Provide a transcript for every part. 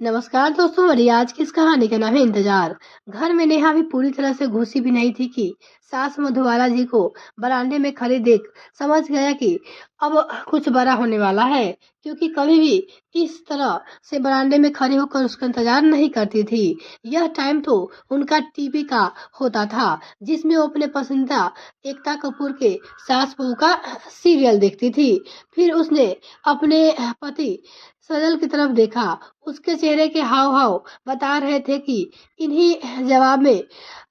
नमस्कार दोस्तों, मेरी आज की इस कहानी का नाम है इंतजार। घर में नेहा भी पूरी तरह से घुसी भी नहीं थी कि सास मधुबाला जी को बरामदे में खड़े देख समझ गया कि अब कुछ बड़ा होने वाला है, क्योंकि कभी भी इस तरह से बरामदे में खड़े होकर उसका इंतजार नहीं करती थी। यह टाइम तो उनका टीवी का होता था, जिसमें वो अपने पसंदीदा एकता कपूर के सास बहू का सीरियल देखती थी। फिर उसने अपने पति सजल की तरफ देखा। उसके चेहरे के हाव भाव बता रहे थे कि इन्हीं जवाब में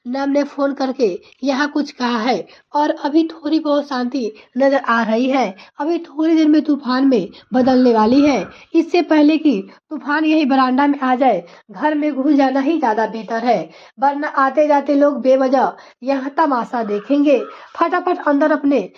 नम ने फोन करके यहाँ कुछ कहा है और अभी थोड़ी बहुत शांति नजर आ रही है। अभी थोड़ी देर में तूफान में बदलने वाली है। इससे पहले कि तूफान यही बरामदा में आ जाए, घर में घुस जाना ही ज्यादा बेहतर है, वरना आते जाते लोग बेवजह यहाँ तमाशा देखेंगे। फटाफट अंदर अपने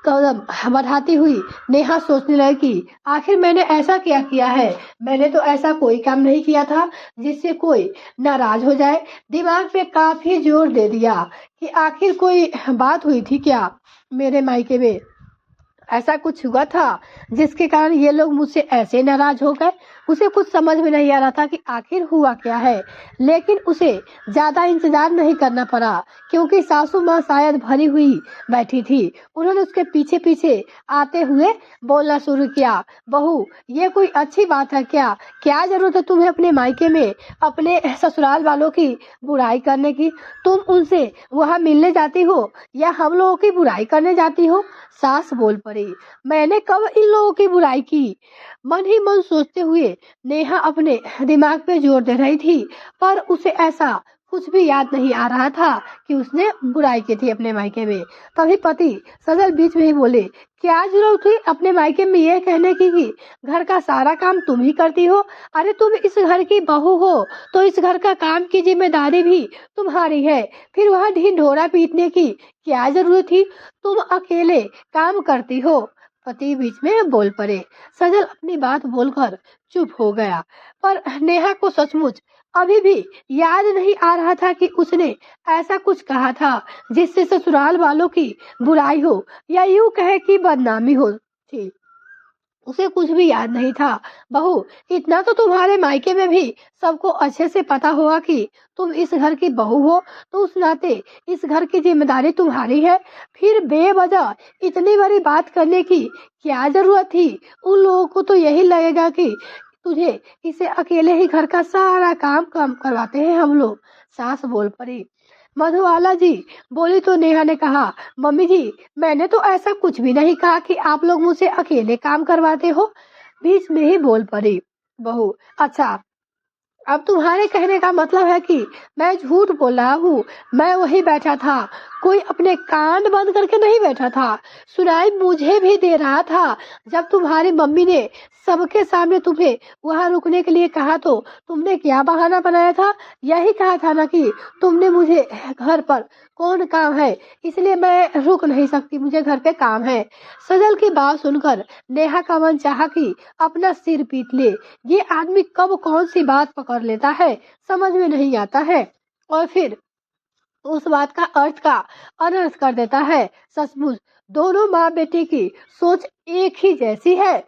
कदम बढ़ाती हुई नेहा सोचने लगी कि आखिर मैंने ऐसा क्या किया है। मैंने तो ऐसा कोई काम नहीं किया था जिससे कोई नाराज हो जाए। दिमाग पे काफी जोर दे दिया कि आखिर कोई बात हुई थी क्या मेरे मायके में। ऐसा कुछ हुआ था जिसके कारण ये लोग मुझसे ऐसे नाराज हो गए। उसे कुछ समझ में नहीं आ रहा था कि आखिर हुआ क्या है, लेकिन उसे ज्यादा इंतजार नहीं करना पड़ा, क्योंकि सासू माँ शायद भरी हुई बैठी थी। उन्होंने उसके पीछे पीछे आते हुए बोलना शुरू किया, बहू ये कोई अच्छी बात है क्या? क्या जरूरत है तुम्हें अपने मायके में अपने ससुराल वालों की बुराई करने की? तुम उनसे वहां मिलने जाती हो या हम लोगों की बुराई करने जाती हो? सास बोल पड़ी, मैंने कब इन लोगों की बुराई की? मन ही मन सोचते हुए नेहा अपने दिमाग पे जोर दे रही थी, पर उसे ऐसा कुछ भी याद नहीं आ रहा था कि उसने बुराई की थी अपने मायके में। तभी पति सजल बीच में ही बोले, क्या जरूरत हुई अपने मायके में ये कहने की कि घर का सारा काम तुम ही करती हो? अरे तुम इस घर की बहू हो तो इस घर का काम की जिम्मेदारी भी तुम्हारी है। फिर वह ढिंढोरा पीटने की क्या जरूरत थी? तुम अकेले काम करती हो। पति बीच में बोल पड़े। सजल अपनी बात बोलकर चुप हो गया, पर नेहा को सचमुच अभी भी याद नहीं आ रहा था कि उसने ऐसा कुछ कहा था जिससे ससुराल वालों की बुराई हो या यूं कहे कि बदनामी हो थी। उसे कुछ भी याद नहीं था। बहू, इतना तो तुम्हारे मायके में भी सबको अच्छे से पता होगा कि तुम इस घर की बहू हो, तो उस नाते इस घर की जिम्मेदारी तुम्हारी है। फिर बेवजह इतनी बड़ी बात करने की क्या जरूरत थी? उन लोगों को तो यही लगेगा कि तुझे इसे अकेले ही घर का सारा काम काम करवाते हैं हम लोग। सास बोल पड़ी। मधुबाला जी बोली तो नेहा ने कहा, मम्मी जी मैंने तो ऐसा कुछ भी नहीं कहा कि आप लोग मुझसे अकेले काम करवाते हो। बीच में ही बोल पड़ी बहू, अच्छा अब तुम्हारे कहने का मतलब है कि मैं झूठ बोल रहा हूँ? मैं वही बैठा था, कोई अपने कान बंद करके नहीं बैठा था। सुनाई मुझे भी दे रहा था। जब तुम्हारी मम्मी ने सबके सामने तुम्हें वहां रुकने के लिए कहा तो तुमने क्या बहाना बनाया था? यही कहा था ना कि तुमने मुझे घर पर कौन काम है इसलिए मैं रुक नहीं सकती, मुझे घर पे काम है। सजल की बात सुनकर नेहा का मन चाहा कि अपना सिर पीट ले। ये आदमी कब कौन सी बात पकड़ लेता है, समझ में नहीं आता है, और फिर उस बात का अर्थ का अनर्थ कर देता है। सचमुच दोनों माँ बेटी की सोच एक ही जैसी है।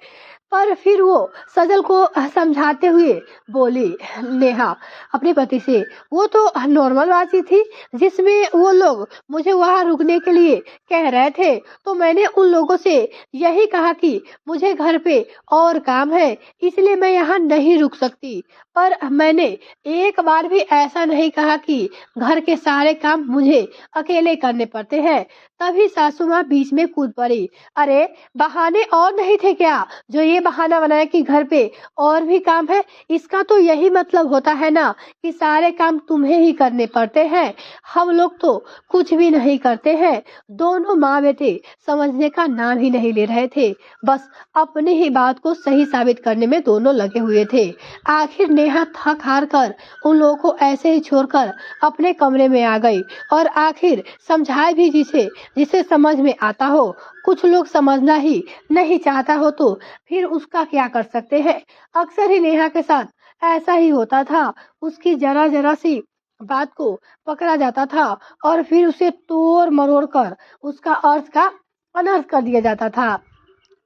पर फिर वो सजल को समझाते हुए बोली नेहा अपने पति से, वो तो नॉर्मल बात ही थी जिसमें वो लोग मुझे वहां रुकने के लिए कह रहे थे, तो मैंने उन लोगों से यही कहा कि मुझे घर पे और काम है इसलिए मैं यहाँ नहीं रुक सकती। पर मैंने एक बार भी ऐसा नहीं कहा कि घर के सारे काम मुझे अकेले करने पड़ते हैं। तभी सासू माँ बीच में कूद पड़ी, अरे बहाने और नहीं थे क्या जो ये बहाना बनाया कि घर पे और भी काम है? इसका तो यही मतलब होता है ना कि सारे काम तुम्हें ही करने पड़ते हैं, हम लोग तो कुछ भी नहीं करते हैं। दोनों माँ बेटे समझने का नाम ही नहीं ले रहे थे, बस अपनी ही बात को सही साबित करने में दोनों लगे हुए थे। आखिर नेहा थक हार कर उन लोगों को ऐसे ही छोड़कर अपने कमरे में आ गई और आखिर समझाए भी जिसे जिसे समझ में आता हो। कुछ लोग समझना ही नहीं चाहता हो तो फिर उसका क्या कर सकते हैं। अक्सर ही नेहा के साथ ऐसा ही होता था, उसकी जरा जरा सी बात को पकड़ा जाता था और फिर उसे तोड़ मरोड़ कर उसका अर्थ का अनर्थ कर दिया जाता था।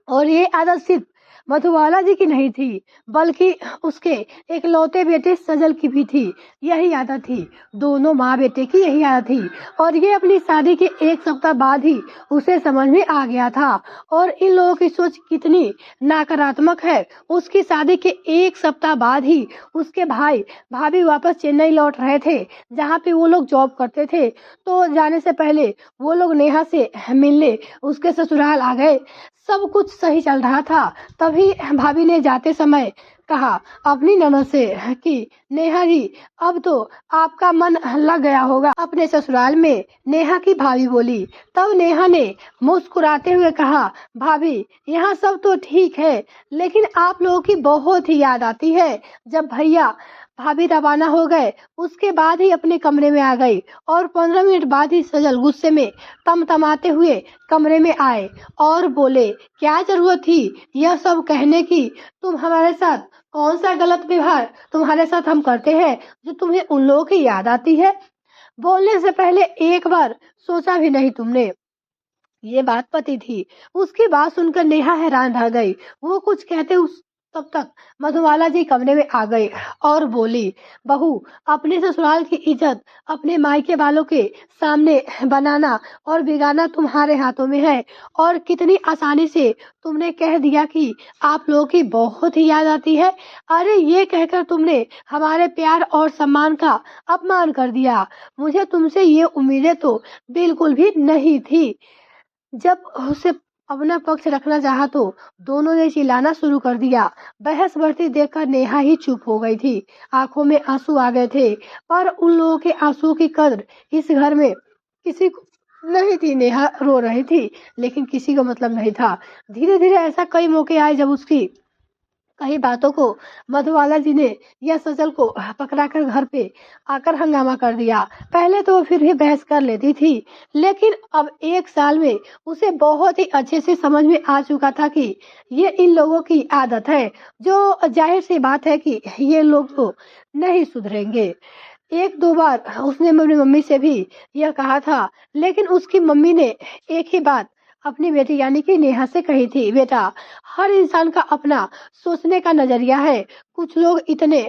और ये आदत सिर्फ मधुबाला जी की नहीं थी, बल्कि उसके इकलौते बेटे सजल की भी थी। यही आदत थी, दोनों माँ बेटे की यही आदत थी। और ये अपनी शादी के 1 सप्ताह बाद ही उसे समझ में आ गया था। और इन लोगों की सोच कितनी नकारात्मक है। उसकी शादी के 1 सप्ताह बाद ही उसके भाई भाभी वापस चेन्नई लौट रहे थे, जहाँ पे वो लोग जॉब करते थे। तो जाने से पहले वो लोग नेहा से मिलने उसके ससुराल आ गए। सब कुछ सही चल रहा था, तभी भाभी ने जाते समय कहा अपनी ननद से कि नेहा जी, अब तो आपका मन लग गया होगा अपने ससुराल में। नेहा की भाभी बोली। तब नेहा ने मुस्कुराते हुए कहा, भाभी यहाँ सब तो ठीक है, लेकिन आप लोगों की बहुत ही याद आती है। जब भैया भाभी रवाना हो गए, उसके बाद ही अपने कमरे में आ गई और 15 मिनट बाद ही सजल गुस्से में तमतमाते हुए कमरे में आए और बोले, क्या जरूरत थी यह सब कहने की? तुम हमारे साथ कौन सा गलत व्यवहार तुम्हारे साथ हम करते हैं जो तुम्हें उन लोगों की याद आती है? बोलने से पहले एक बार सोचा भी नहीं तुमने? ये बात पति थी। उसकी बात सुनकर नेहा हैरान रह गई। वो कुछ कहते उस तब तक मधुबाला जी कमरे में आ गई और बोली, बहू, अपने ससुराल की इज्जत अपने मायके वालों के सामने बनाना और बिगाड़ना तुम्हारे हाथों में है। और कितनी आसानी से तुमने कह दिया कि आप लोगों की बहुत ही याद आती है। अरे ये कहकर तुमने हमारे प्यार और सम्मान का अपमान कर दिया। मुझे तुमसे ये उम्मीदें तो बिल्कुल भी नहीं थी। जब उसे अपना पक्ष रखना चाहा तो दोनों ने चिल्लाना शुरू कर दिया। बहस बढ़ती देखकर नेहा ही चुप हो गई थी। आंखों में आंसू आ गए थे, पर उन लोगों के आंसुओं की कद्र इस घर में किसी को नहीं थी। नेहा रो रही थी, लेकिन किसी को मतलब नहीं था। धीरे धीरे ऐसा कई मौके आए जब उसकी कई बातों को मधुबाला जी ने या सजल को पकड़ाकर घर पे आकर हंगामा कर दिया। पहले तो वो फिर भी बहस कर लेती थी, लेकिन अब 1 साल में उसे बहुत ही अच्छे से समझ में आ चुका था कि ये इन लोगों की आदत है, जो जाहिर सी बात है कि ये लोग तो नहीं सुधरेंगे। 1-2 बार उसने मेरी मम्मी से भी यह कहा था, लेकिन उसकी मम्मी ने एक ही बात अपनी बेटी यानी कि नेहा से कही थी, बेटा, हर इंसान का अपना सोचने का नजरिया है। कुछ लोग इतने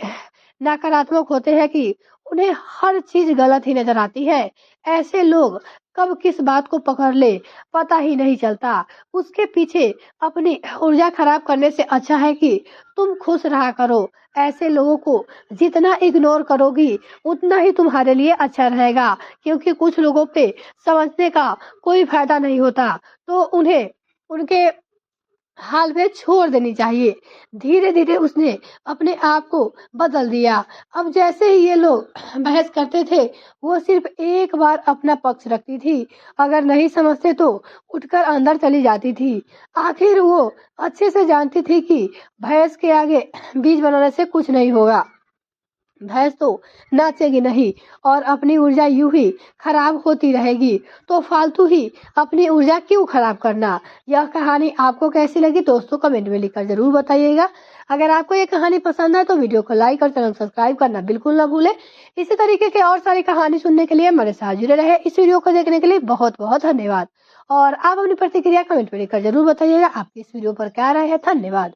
नकारात्मक होते हैं कि उन्हें हर चीज गलत ही नजर आती है। ऐसे लोग कब किस बात को पकड़ ले पता ही नहीं चलता। उसके पीछे अपनी ऊर्जा खराब करने से अच्छा है कि तुम खुश रहा करो। ऐसे लोगों को जितना इग्नोर करोगी उतना ही तुम्हारे लिए अच्छा रहेगा, क्योंकि कुछ लोगों पे समझने का कोई फायदा नहीं होता, तो उन्हें उनके हाल में छोड़ देनी चाहिए। धीरे-धीरे उसने अपने आप को बदल दिया। अब जैसे ही ये लोग बहस करते थे, वो सिर्फ एक बार अपना पक्ष रखती थी। अगर नहीं समझते तो उठकर अंदर चली जाती थी। आखिर वो अच्छे से जानती थी कि भैंस के आगे बीज बनाने से कुछ नहीं होगा। भैंस तो नाचेगी नहीं और अपनी ऊर्जा यूं ही खराब होती रहेगी, तो फालतू ही अपनी ऊर्जा क्यों खराब करना। यह कहानी आपको कैसी लगी दोस्तों, कमेंट में लिखकर जरूर बताइएगा। अगर आपको ये कहानी पसंद है तो वीडियो को लाइक और चैनल सब्सक्राइब करना बिल्कुल ना भूलें। इसी तरीके के और सारी कहानी सुनने के लिए हमारे साथ जुड़े रहे। इस वीडियो को देखने के लिए बहुत बहुत धन्यवाद। और आप अपनी प्रतिक्रिया कमेंट में लिखकर जरूर बताइएगा आपकी इस वीडियो पर क्या राय है। धन्यवाद।